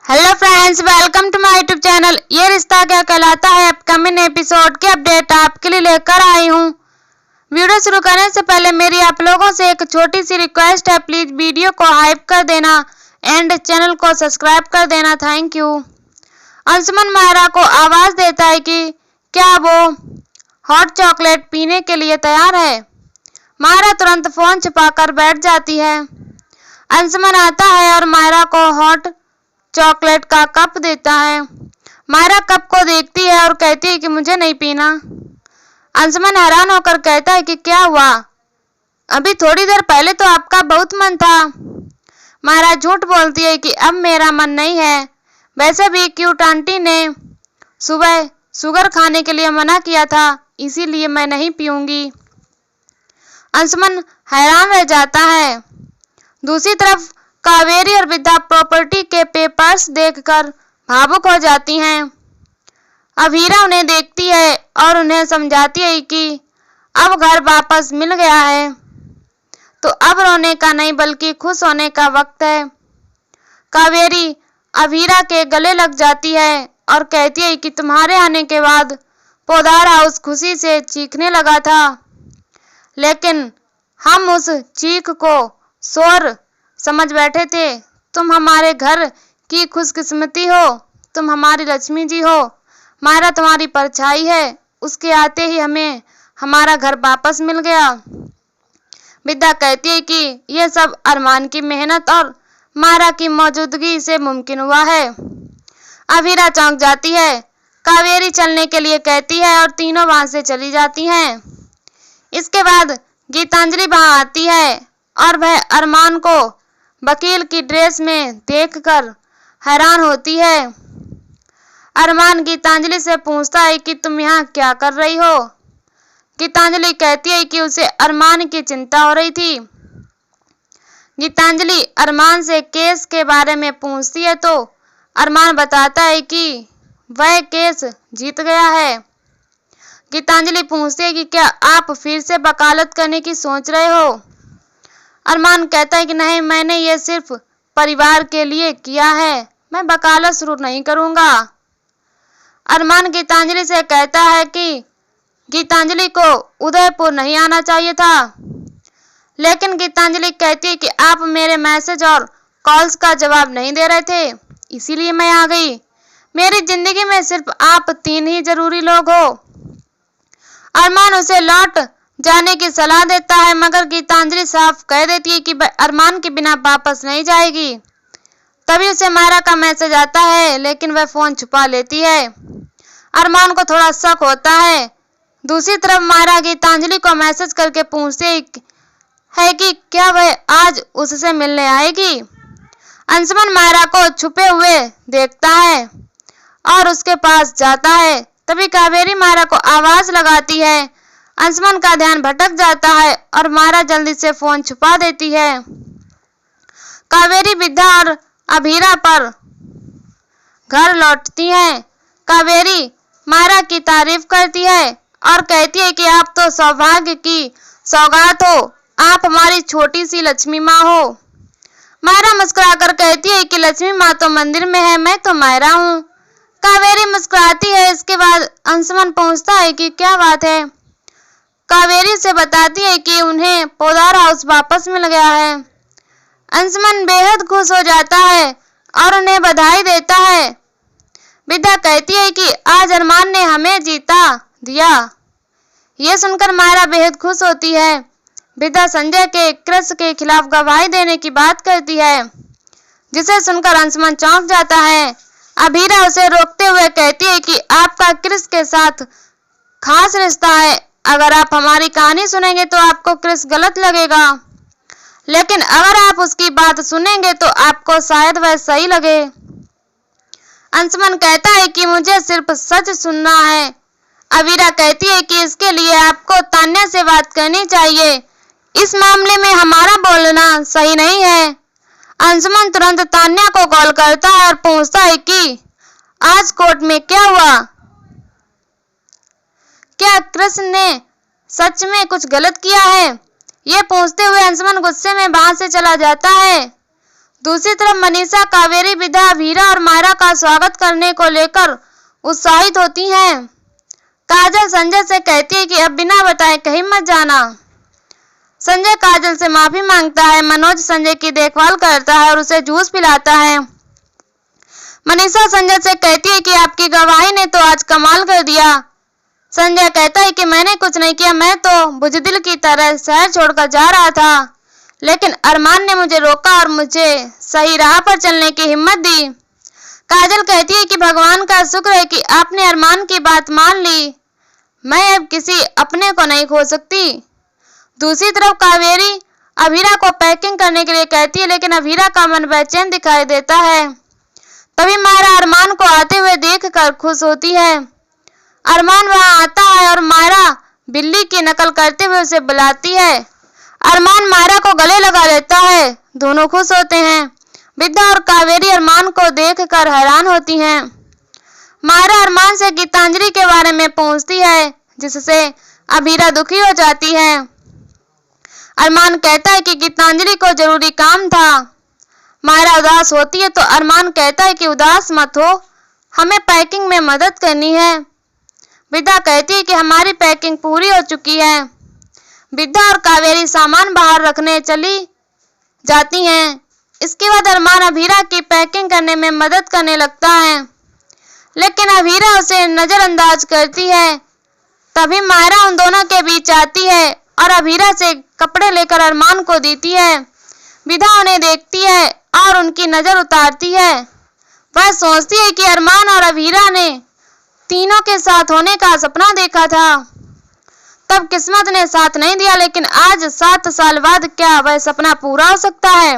Hello friends, welcome to my YouTube channel. ये रिश्ता क्या कहलाता है अपकमिंग एपिसोड की अपडेट आपके लिए लेकर आई हूँ। वीडियो शुरू करने से पहले मेरी आप लोगों से एक छोटी सी रिक्वेस्ट है, प्लीज वीडियो को हाइप कर देना एंड चैनल को सब्सक्राइब कर देना। Thank you. अंशुमन मायरा को आवाज देता है कि क्या वो हॉट चॉकलेट पीने के लिए तैयार है। मायरा तुरंत फोन छुपाकर बैठ जाती है। अंशुमन आता है और मायरा को हॉट चॉकलेट का कप देता है। मायरा कप को देखती है और कहती है कि मुझे नहीं पीना। अंशुमन हैरान होकर कहता है कि क्या हुआ, अभी थोड़ी देर पहले तो आपका बहुत मन था। मायरा झूठ बोलती है कि अब मेरा मन नहीं है, वैसे भी क्यूट आंटी ने सुबह शुगर खाने के लिए मना किया था, इसीलिए मैं नहीं पीऊंगी। अंशुमन हैरान रह जाता है। दूसरी तरफ कावेरी और विद्या प्रॉपर्टी के पेपर्स देखकर भावुक हो जाती हैं। अब हीरा उन्हें देखती है और उन्हें समझाती है कि अब घर वापस मिल गया है, तो अब रोने का नहीं बल्कि खुश होने का वक्त है। कावेरी अब हीरा के गले लग जाती है और कहती है कि तुम्हारे आने के बाद पोदार हाउस खुशी से चीखने लगा था, लेकिन हम उस चीख को शोर समझ बैठे थे। तुम हमारे घर की खुशकिस्मती हो, तुम हमारी लक्ष्मी जी हो। मायरा तुम्हारी परछाई है, उसके आते ही हमें हमारा घर वापस मिल गया। विद्या कहती है कि यह सब अरमान की मेहनत और मायरा की मौजूदगी से मुमकिन हुआ है। अब हीरा चौंक जाती है। कावेरी चलने के लिए कहती है और तीनों वहां से चली जाती हैं। इसके बाद गीतांजलि वहां आती है और वह अरमान को वकील की ड्रेस में देखकर हैरान होती है। अरमान गीतांजलि से पूछता है कि तुम यहाँ क्या कर रही हो। गीतांजलि कहती है कि उसे अरमान की चिंता हो रही थी। गीतांजलि अरमान से केस के बारे में पूछती है तो अरमान बताता है कि वह केस जीत गया है। गीतांजलि पूछती है कि क्या आप फिर से वकालत करने की सोच रहे हो। अरमान कहता है कि नहीं, मैंने ये सिर्फ परिवार के लिए किया है, मैं वकालत शुरू नहीं करूंगा। अरमान गीतांजलि से कहता है कि गीतांजलि को उदयपुर नहीं आना चाहिए था, लेकिन गीतांजलि कहती है कि आप मेरे मैसेज और कॉल्स का जवाब नहीं दे रहे थे, इसीलिए मैं आ गई। मेरी जिंदगी में सिर्फ आप तीन ही जरूरी लोग हो। अरमान उसे लौट जाने की सलाह देता है, मगर गीतांजलि साफ कह देती है कि अरमान के बिना वापस नहीं जाएगी। तभी उसे मायरा का मैसेज आता है, लेकिन वह फोन छुपा लेती है। अरमान को थोड़ा शक होता है। दूसरी तरफ मायरा गीतांजलि को मैसेज करके पूछती है कि क्या वह आज उससे मिलने आएगी। अंशुमन मायरा को छुपे हुए देखता है और उसके पास जाता है। तभी कावेरी मायरा को आवाज लगाती है। अंशुमन का ध्यान भटक जाता है और मायरा जल्दी से फोन छुपा देती है। कावेरी विद्या और अभीरा पर घर लौटती है। कावेरी मायरा की तारीफ करती है और कहती है कि आप तो सौभाग्य की सौगात हो, आप हमारी छोटी सी लक्ष्मी माँ हो। मायरा मुस्कुराकर कहती है कि लक्ष्मी माँ तो मंदिर में है, मैं तो मायरा हूँ। कावेरी मुस्कुराती है। इसके बाद अंशुमन पूछता है कि क्या बात है। कावेरी से बताती है कि उन्हें पोदार हाउस वापस मिल गया है। अंशुमन बेहद खुश हो जाता है और उन्हें बधाई देता है। विद्या कहती है कि आज अरमान ने हमें जीता दिया। यह सुनकर मायरा बेहद खुश होती है। विद्या संजय के क्रिस के खिलाफ गवाही देने की बात करती है, जिसे सुनकर अंशुमन चौंक जाता है। अभीरा उसे रोकते हुए कहती है कि आपका क्रिस के साथ खास रिश्ता है, अगर आप हमारी कहानी सुनेंगे तो आपको क्रिस गलत लगेगा, लेकिन अगर आप उसकी बात सुनेंगे तो आपको शायद वह सही लगे। अंशुमन कहता है कि मुझे सिर्फ सच सुनना है। अवीरा कहती है कि इसके लिए आपको तान्या से बात करनी चाहिए, इस मामले में हमारा बोलना सही नहीं है। अंशुमन तुरंत तान्या को कॉल करता है और पूछता है कि आज कोर्ट में क्या हुआ, क्या कृष्ण ने सच में कुछ गलत किया है। ये पूछते हुए अंशुमन गुस्से में वहां से चला जाता है। दूसरी तरफ मनीषा, कावेरी, विद्या, अभीरा और मायरा का स्वागत करने को लेकर उत्साहित होती हैं। काजल संजय से कहती है कि अब बिना बताए कहीं मत जाना। संजय काजल से माफी मांगता है। मनोज संजय की देखभाल करता है और उसे जूस पिलाता है। मनीषा संजय से कहती है कि आपकी गवाही ने तो आज कमाल कर दिया। संजय कहता है कि मैंने कुछ नहीं किया, मैं तो बुजदिल की तरह शहर छोड़कर जा रहा था, लेकिन अरमान ने मुझे रोका और मुझे सही राह पर चलने की हिम्मत दी। काजल कहती है कि भगवान का शुक्र है कि आपने अरमान की बात मान ली। मैं अब किसी अपने को नहीं खो सकती। दूसरी तरफ कावेरी अभीरा को पैकिंग करने के लिए कहती है, लेकिन अभीरा का मन बेचैन दिखाई देता है। तभी मायरा अरमान को आते हुए देखकर खुश होती है। अरमान वहां आता है और मायरा बिल्ली की नकल करते हुए उसे बुलाती है। अरमान मायरा को गले लगा लेता है। दोनों खुश होते हैं। विद्या और कावेरी अरमान को देखकर हैरान होती हैं। मायरा अरमान से गीतांजलि के बारे में पूछती है, जिससे अभीरा दुखी हो जाती है। अरमान कहता है कि गीतांजलि को जरूरी काम था। मायरा उदास होती है तो अरमान कहता है कि उदास मत हो, हमें पैकिंग में मदद करनी है। विद्या कहती है कि हमारी पैकिंग पूरी हो चुकी है। विद्या और कावेरी सामान बाहर रखने चली जाती हैं। इसके बाद अरमान अभीरा की पैकिंग करने में मदद करने लगता है, लेकिन अभीरा उसे नजरअंदाज करती है। तभी मायरा उन दोनों के बीच आती है और अभीरा से कपड़े लेकर अरमान को देती है। विद्या उन्हें देखती है और उनकी नजर उतारती है। वह सोचती है कि अरमान और अभीरा ने तीनों के साथ होने का सपना देखा था, तब किस्मत ने साथ नहीं दिया, लेकिन आज 7 साल बाद क्या वह सपना पूरा हो सकता है।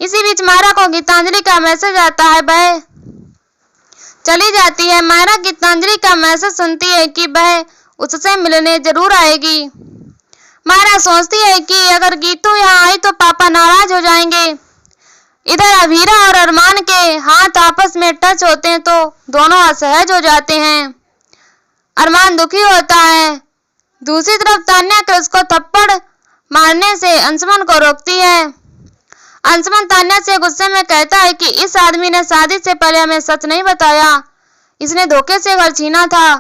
इसी बीच मायरा को गीतांजलि का मैसेज आता है। वह चली जाती है। मायरा गीतांजलि का मैसेज सुनती है कि वह उससे मिलने जरूर आएगी। मायरा सोचती है कि अगर गीतू यहाँ आई तो पापा नाराज हो जाएंगे। इधर अभीरा और अरमान के हाथ आपस में टच होते हैं तो दोनों असहज हो जाते हैं। अरमान दुखी होता है। दूसरी तरफ तान्या कृष को थप्पड़ मारने से अंशुमन को रोकती है। अंशुमन तान्या से गुस्से में कहता है कि इस आदमी ने शादी से पहले हमें सच नहीं बताया। इसने धोखे से घर छीना था,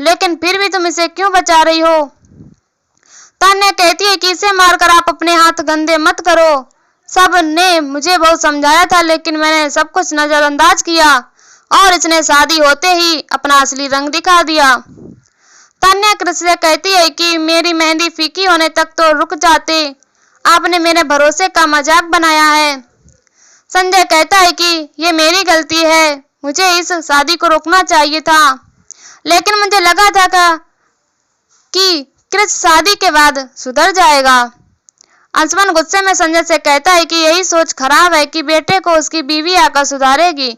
लेकिन फिर भी तुम इसे क्यों बचा रही हो। तान्या कहती है कि इसे मारकर आप अपने हाथ गंदे मत करो। सब ने मुझे बहुत समझाया था, लेकिन मैंने सब कुछ नजरअंदाज किया और इसने शादी होते ही अपना असली रंग दिखा दिया। तान्या कृष से कहती है कि मेरी मेहंदी फीकी होने तक तो रुक जाते, आपने मेरे भरोसे का मजाक बनाया है। संजय कहता है कि ये मेरी गलती है, मुझे इस शादी को रोकना चाहिए था, लेकिन मुझे लगा था कि कृष शादी के बाद सुधर जाएगा। अंशुमन गुस्से में संजय से कहता है कि यही सोच खराब है कि बेटे को उसकी बीवी आकर सुधारेगी।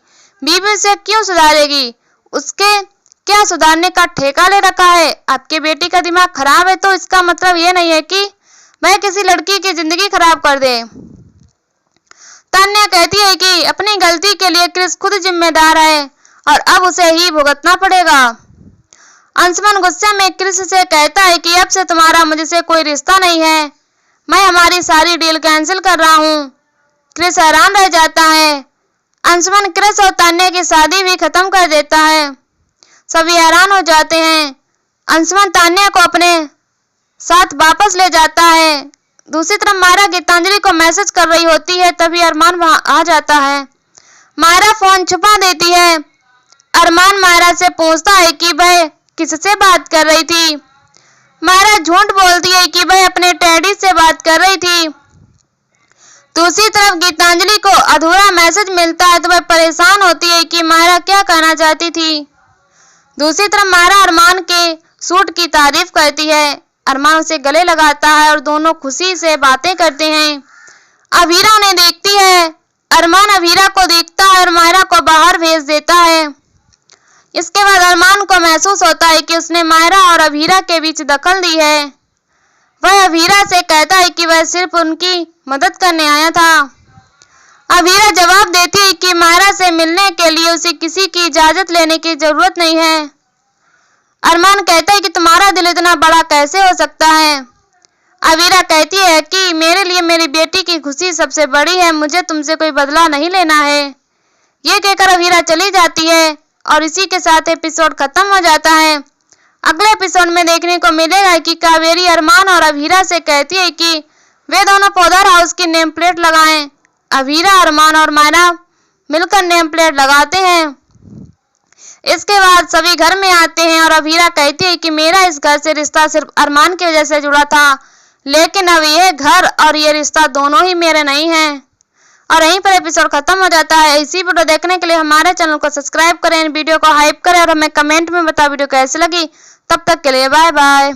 बीवी उसे क्यों सुधारेगी? उसके क्या सुधारने का ठेका ले रखा है? आपके बेटी का दिमाग खराब है तो इसका मतलब ये नहीं है कि वह किसी लड़की की जिंदगी खराब कर दे। तान्या कहती है कि अपनी गलती के लिए कृष खुद जिम्मेदार है और अब उसे ही भुगतना पड़ेगा। अंशुमन गुस्से में कृष से कहता है कि अब से तुम्हारा मुझसे कोई रिश्ता नहीं है, मैं हमारी सारी डील कैंसिल कर रहा हूँ। कृष हैरान रह जाता है। अंशुमन कृष और तान्या की शादी भी खत्म कर देता है। सभी हैरान हो जाते हैं। अंशुमन तान्या को अपने साथ वापस ले जाता है। दूसरी तरफ मायरा गीतांजलि को मैसेज कर रही होती है, तभी अरमान वहां आ जाता है। मायरा फोन छुपा देती है। अरमान मायरा से पूछता है कि वह किससे बात कर रही थी। मायरा झूठ बोलती है कि वह अपने डैडी से बात कर रही थी। दूसरी तरफ गीतांजलि को अधूरा मैसेज मिलता है तो वह परेशान होती है कि मायरा क्या कहना चाहती थी। दूसरी तरफ मायरा अरमान के सूट की तारीफ करती है। अरमान उसे गले लगाता है और दोनों खुशी से बातें करते हैं। अभीरा उन्हें देखती है। अरमान अभीरा को देखता है और मायरा को बाहर भेज देता है। इसके बाद अरमान को महसूस होता है कि उसने मायरा और अभीरा के बीच दखल दी है। वह अभीरा से कहता है कि वह सिर्फ उनकी मदद करने आया था। अभीरा जवाब देती है कि मायरा से मिलने के लिए उसे किसी की इजाजत लेने की जरूरत नहीं है। अरमान कहता है कि तुम्हारा दिल इतना बड़ा कैसे हो सकता है। अवीरा कहती है कि मेरे लिए मेरी बेटी की खुशी सबसे बड़ी है, मुझे तुमसे कोई बदला नहीं लेना है। ये कहकर अवीरा चली जाती है और इसी के साथ एपिसोड खत्म हो जाता है। अगले एपिसोड में देखने को मिलेगा कि कावेरी अरमान और अवीरा से कहती है कि वे दोनों पाउडर हाउस की नेम प्लेट लगाएं। अवीरा, अरमान और मायरा मिलकर नेम प्लेट लगाते हैं। इसके बाद सभी घर में आते हैं और अवीरा कहती है कि मेरा इस घर से रिश्ता सिर्फ अरमान की वजह से जुड़ा था, लेकिन अब ये घर और ये रिश्ता दोनों ही मेरे नहीं हैं। और यहीं पर एपिसोड खत्म हो जाता है। इसी वीडियो देखने के लिए हमारे चैनल को सब्सक्राइब करें, वीडियो को हाइप करें और हमें कमेंट में बताओ वीडियो कैसी लगी। तब तक के लिए बाय बाय।